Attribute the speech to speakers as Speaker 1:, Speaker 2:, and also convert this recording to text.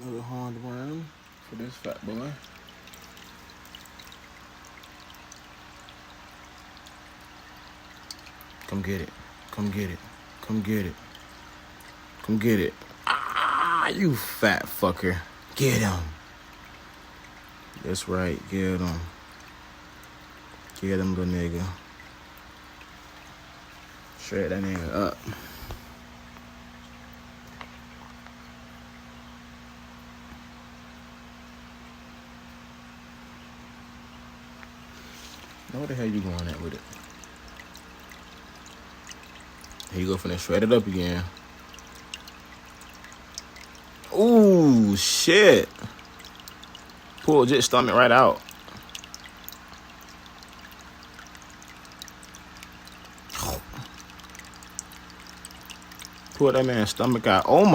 Speaker 1: Another hard round for this fat boy. Come get it. Come get it. Come get it. Come get it. Ah, you fat fucker. Get him. That's right. Get him. Get him, little nigga. Shred that nigga up. Now where the hell you going at with it? Here you go, finna shred it up again. Ooh, shit. Pull Jit's stomach right out. Pull that man's stomach out. Oh my.